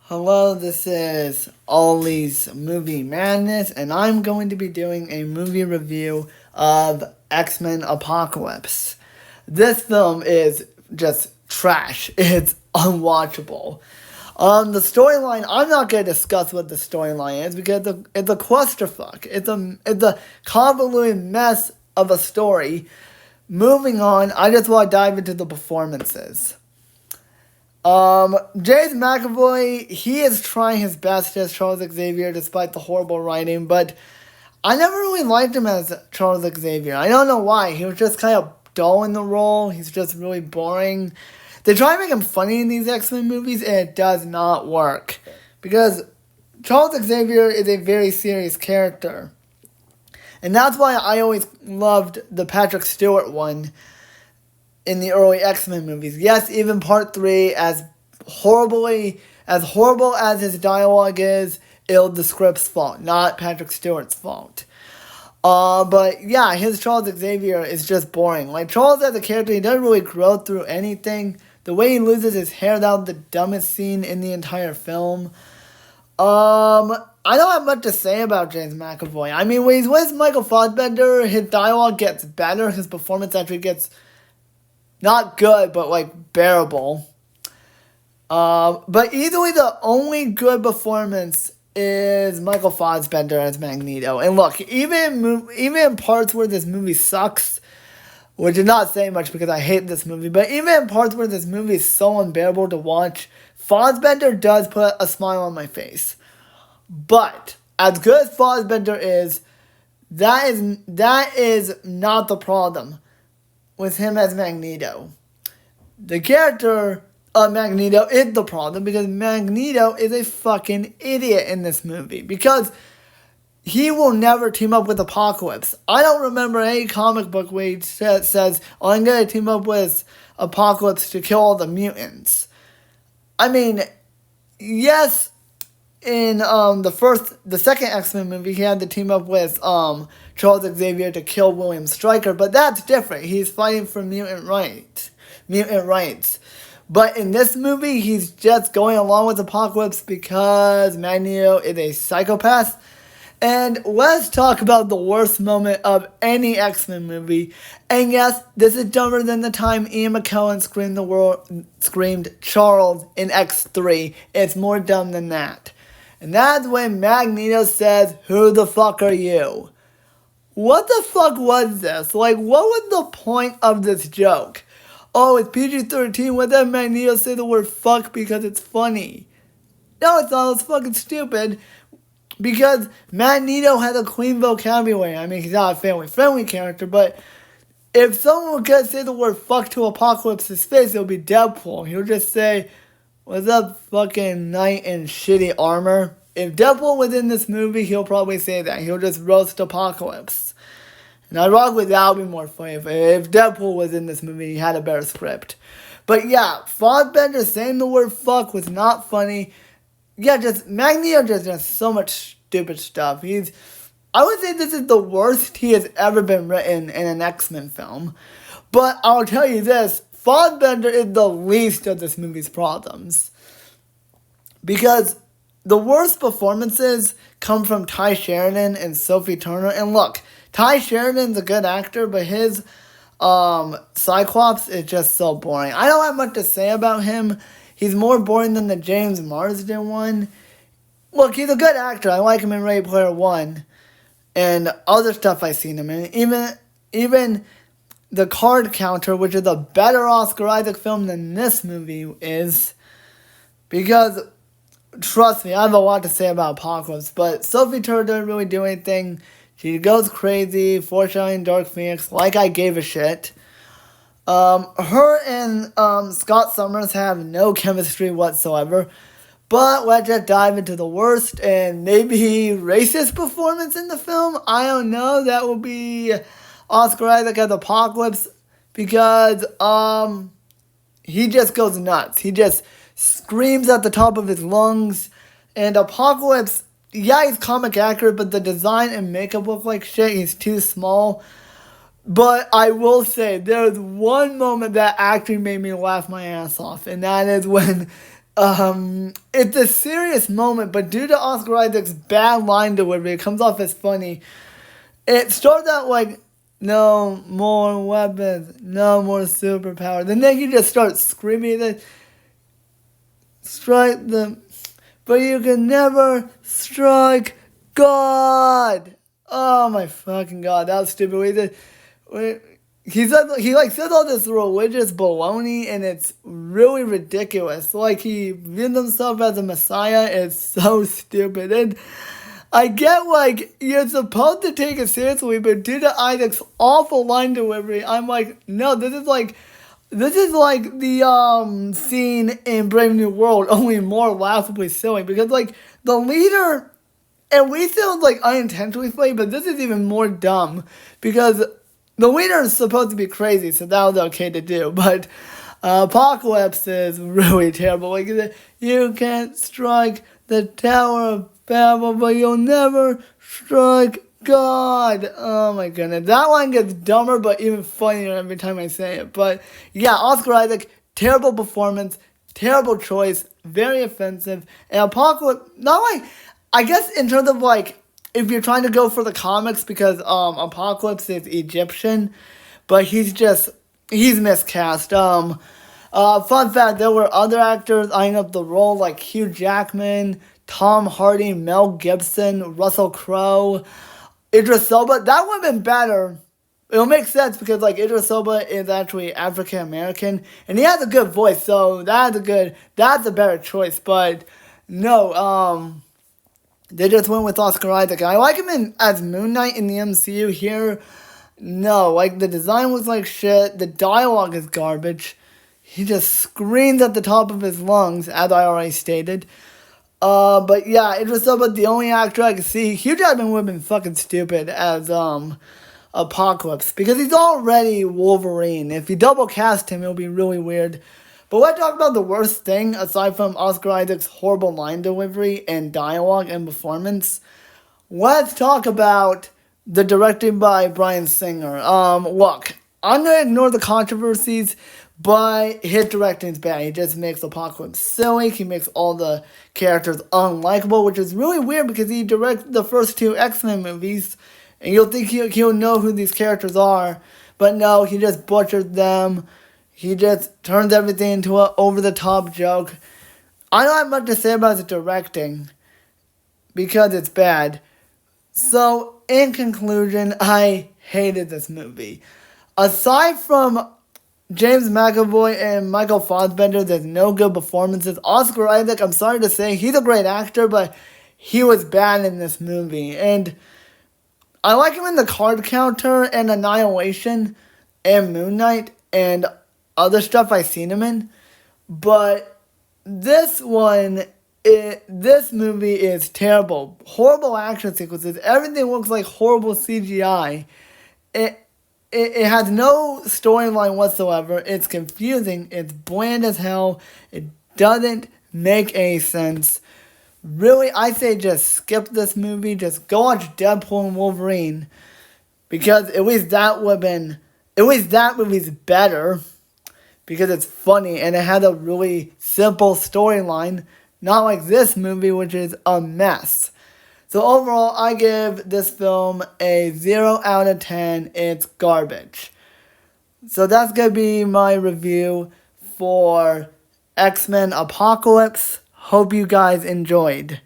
Hello, this is Ollie's Movie Madness, and I'm going to be doing a movie review of X-Men Apocalypse. This film is just trash. It's unwatchable. The storyline, I'm not going to discuss what the storyline is because it's a clusterfuck. It's a convoluted mess of a story. Moving on, I just want to dive into the performances. James McAvoy, he is trying his best as Charles Xavier despite the horrible writing, but I never really liked him as Charles Xavier. I don't know why. He was just kind of dull in the role. He's just really boring. They try to make him funny in these X-Men movies, and it does not work. Because Charles Xavier is a very serious character. And that's why I always loved the Patrick Stewart one in the early X-Men movies. Yes, even part 3, as horrible as his dialogue is, it was the script's fault, not Patrick Stewart's fault. But yeah, his Charles Xavier is just boring. Like, Charles as a character, he doesn't really grow through anything. The way he loses his hair, that was the dumbest scene in the entire film. I don't have much to say about James McAvoy. I mean, when he's with Michael Fassbender, his dialogue gets better, his performance actually gets not good, but like bearable. But either way, the only good performance is Michael Fassbender as Magneto. And look, even in parts where this movie sucks, which is not saying much because I hate this movie, but even in parts where this movie is so unbearable to watch, Fassbender does put a smile on my face. But as good as Fassbender is, that is not the problem with him as Magneto. The character of Magneto is the problem because Magneto is a fucking idiot in this movie because he will never team up with Apocalypse. I don't remember any comic book where he says, "Oh, I'm going to team up with Apocalypse to kill all the mutants." I mean, yes, in the second X-Men movie, he had to team up with Charles Xavier to kill William Stryker, but that's different. He's fighting for mutant rights. But in this movie, he's just going along with Apocalypse because Magneto is a psychopath. And let's talk about the worst moment of any X-Men movie. And yes, this is dumber than the time Ian McKellen screamed Charles in X3. It's more dumb than that. And that's when Magneto says, "Who the fuck are you?" What the fuck was this? Like, what was the point of this joke? Oh, it's PG-13. What did Magneto say the word fuck because it's funny? No, it's not. It's fucking stupid. Because Magneto has a clean vocabulary. I mean, he's not a family-friendly character, but if someone were going to say the word fuck to Apocalypse's face, it would be Deadpool. He would just say, "What's up, fucking knight in shitty armor?" If Deadpool was in this movie, he'll probably say that. He'll just roast Apocalypse. And ironically, that would be more funny. If Deadpool was in this movie, he had a better script. But yeah, Fassbender saying the word fuck was not funny. Yeah, Magneto just does so much stupid stuff. I would say this is the worst he has ever been written in an X-Men film. But I'll tell you this, Fassbender is the least of this movie's problems. Because the worst performances come from Ty Sheridan and Sophie Turner. And look, Ty Sheridan's a good actor, but his Cyclops is just so boring. I don't have much to say about him. He's more boring than the James Marsden one. Look, he's a good actor. I like him in Ready Player One and other stuff I've seen him in. Even The Card Counter, which is a better Oscar Isaac film than this movie is. Because, trust me, I have a lot to say about Apocalypse, but Sophie Turner doesn't really do anything. She goes crazy, foreshadowing Dark Phoenix, like I gave a shit. Her and Scott Summers have no chemistry whatsoever. But let's just dive into the worst and maybe racist performance in the film. I don't know. That will be Oscar Isaac as Apocalypse because he just goes nuts. He just screams at the top of his lungs. And Apocalypse, yeah, he's comic accurate, but the design and makeup look like shit. He's too small. But I will say, there's one moment that actually made me laugh my ass off, and that is when It's a serious moment, but due to Oscar Isaac's bad line delivery, it comes off as funny. It starts out like, no more weapons, no more superpowers. And then he just starts screaming that, strike them, but you can never strike God. Oh my fucking God, that was stupid. He says all this religious baloney, and it's really ridiculous. Like, he views himself as a messiah. It's so stupid. And I get, like, you're supposed to take it seriously, but due to Isaac's awful line delivery, I'm like, no, this is like the scene in Brave New World, only more laughably silly, because, like, the leader, at least it was, like, unintentionally funny, but this is even more dumb, because the leader is supposed to be crazy, so that was okay to do, but Apocalypse is really terrible. Like, you can't strike the Tower of Babel, but you'll never strike God. Oh my goodness. That line gets dumber, but even funnier every time I say it. But yeah, Oscar Isaac, terrible performance, terrible choice, very offensive. And Apocalypse, not like, I guess in terms of like, if you're trying to go for the comics, because Apocalypse is Egyptian, but he's miscast. Fun fact, there were other actors eyeing up the role, like Hugh Jackman, Tom Hardy, Mel Gibson, Russell Crowe, Idris Elba. That would have been better. It'll make sense because, like, Idris Elba is actually African American, and he has a good voice, so that's a better choice. But no, they just went with Oscar Isaac. I like him as Moon Knight in the MCU. Here, no, like, the design looks like shit. The dialogue is garbage. He just screams at the top of his lungs, as I already stated. But yeah, Idris Elba, the only actor I can see. Hugh Jackman would have been fucking stupid as Apocalypse, because he's already Wolverine. If you double cast him, it'll be really weird. But let's talk about the worst thing, aside from Oscar Isaac's horrible line delivery and dialogue and performance. Let's talk about the directing by Bryan Singer. Look, I'm gonna ignore the controversies, but his directing's bad. He just makes Apocalypse silly. He makes all the characters unlikable, which is really weird because he directed the first two X-Men movies, and you'll think he'll know who these characters are, but no, he just butchers them. He just turns everything into an over-the-top joke. I don't have much to say about his directing because it's bad. So, in conclusion, I hated this movie. Aside from James McAvoy and Michael Fassbender, there's no good performances. Oscar Isaac, I'm sorry to say, he's a great actor, but he was bad in this movie. And I like him in The Card Counter and Annihilation and Moon Knight and other stuff I've seen him in. But this movie is terrible. Horrible action sequences. Everything looks like horrible CGI. It has no storyline whatsoever. It's confusing. It's bland as hell. It doesn't make any sense. Really, I say just skip this movie. Just go watch Deadpool and Wolverine. Because at least that movie's better. Because it's funny and it had a really simple storyline. Not like this movie, which is a mess. So overall, I give this film a 0 out of 10. It's garbage. So that's going to be my review for X-Men Apocalypse. Hope you guys enjoyed.